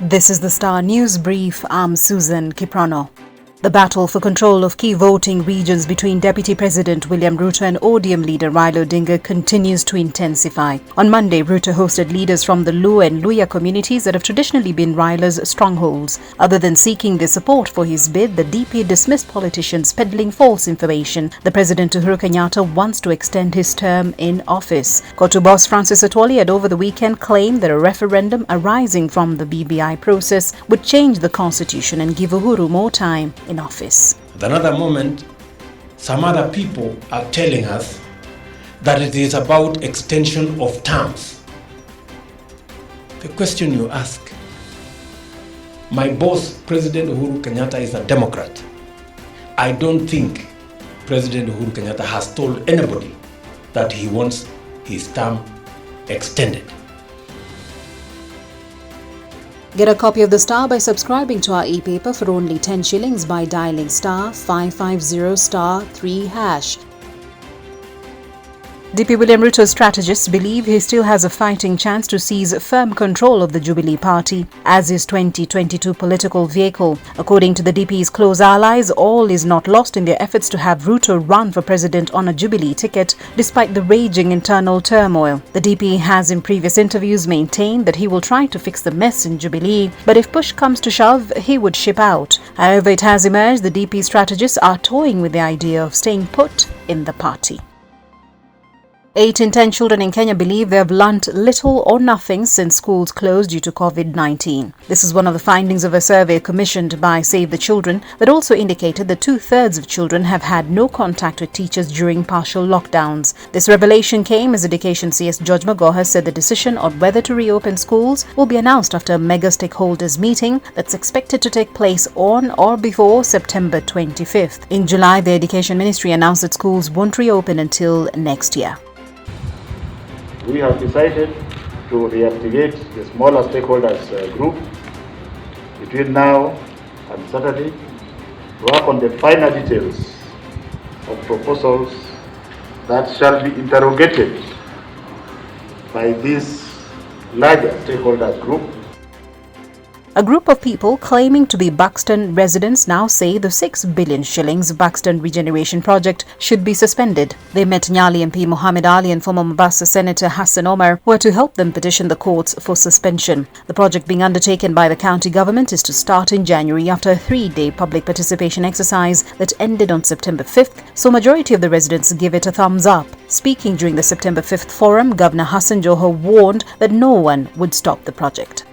This is the Star News Brief. I'm Susan Kiprano. The battle for control of key voting regions between Deputy President William Ruto and ODM leader Raila Odinga continues to intensify. On Monday, Ruto hosted leaders from the Luo and Luhya communities that have traditionally been Raila's strongholds. Other than seeking their support for his bid, the DP dismissed politicians peddling false information. The President Uhuru Kenyatta wants to extend his term in office. Kotu boss Francis Atwoli had over the weekend claimed that a referendum arising from the BBI process would change the constitution and give Uhuru more time in office. At another moment, some other people are telling us that it is about extension of terms. The question you ask, my boss, President Uhuru Kenyatta, is a Democrat. I don't think President Uhuru Kenyatta has told anybody that he wants his term extended. Get a copy of The Star by subscribing to our e-paper for only 10 shillings by dialing *550*3#. DP William Ruto's strategists believe he still has a fighting chance to seize firm control of the Jubilee Party as his 2022 political vehicle. According to the DP's close allies, all is not lost in their efforts to have Ruto run for president on a Jubilee ticket despite the raging internal turmoil. The DP has in previous interviews maintained that he will try to fix the mess in Jubilee, but if push comes to shove, he would ship out. However, it has emerged the DP strategists are toying with the idea of staying put in the party. 8 in 10 children in Kenya believe they have learnt little or nothing since schools closed due to COVID-19. This is one of the findings of a survey commissioned by Save the Children that also indicated that 2/3 of children have had no contact with teachers during partial lockdowns. This revelation came as Education CS George Magoha said the decision on whether to reopen schools will be announced after a mega stakeholders meeting that's expected to take place on or before September 25th. In July, the Education Ministry announced that schools won't reopen until next year. We have decided to reactivate the smaller stakeholders group between now and Saturday to work on the finer details of proposals that shall be interrogated by this larger stakeholders group. A group of people claiming to be Buxton residents now say the 6 billion shillings Buxton regeneration project should be suspended. They met Nyali MP Mohammed Ali and former Mombasa Senator Hassan Omar who are to help them petition the courts for suspension. The project being undertaken by the county government is to start in January after a 3-day public participation exercise that ended on September 5th, so majority of the residents give it a thumbs up. Speaking during the September 5th forum, Governor Hassan Joho warned that no one would stop the project.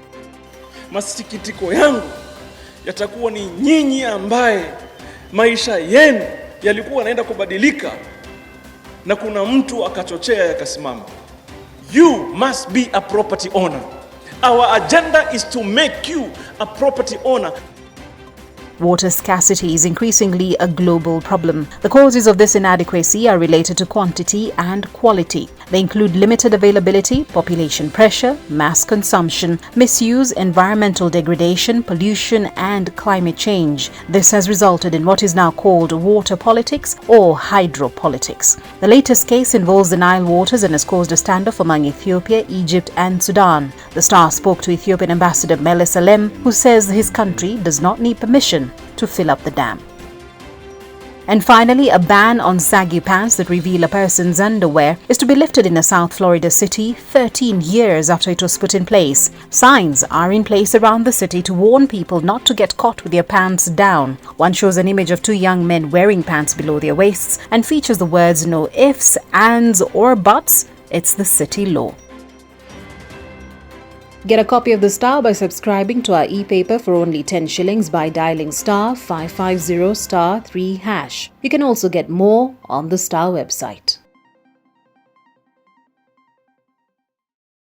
Masikitiko yangu yatakuwa ni nyinyi ambaye maisha yenu yalikuwa yanaenda kubadilika na kuna mtu akachochea yakasimama. You must be a property owner. Our agenda is to make you a property owner. Water scarcity is increasingly a global problem. The causes of this inadequacy are related to quantity and quality. They include limited availability, population pressure, mass consumption, misuse, environmental degradation, pollution, and climate change. This has resulted in what is now called water politics or hydropolitics. The latest case involves the Nile waters and has caused a standoff among Ethiopia, Egypt, and Sudan. The Star spoke to Ethiopian Ambassador Mele Salem, who says his country does not need permission to fill up the dam. And finally, a ban on saggy pants that reveal a person's underwear is to be lifted in a South Florida city 13 years after it was put in place. Signs are in place around the city to warn people not to get caught with their pants down. One shows an image of 2 young men wearing pants below their waists and features the words "no ifs, ands, or buts. It's the city law." Get a copy of The Star by subscribing to our e-paper for only 10 shillings by dialing *550*3#. You can also get more on the Star website.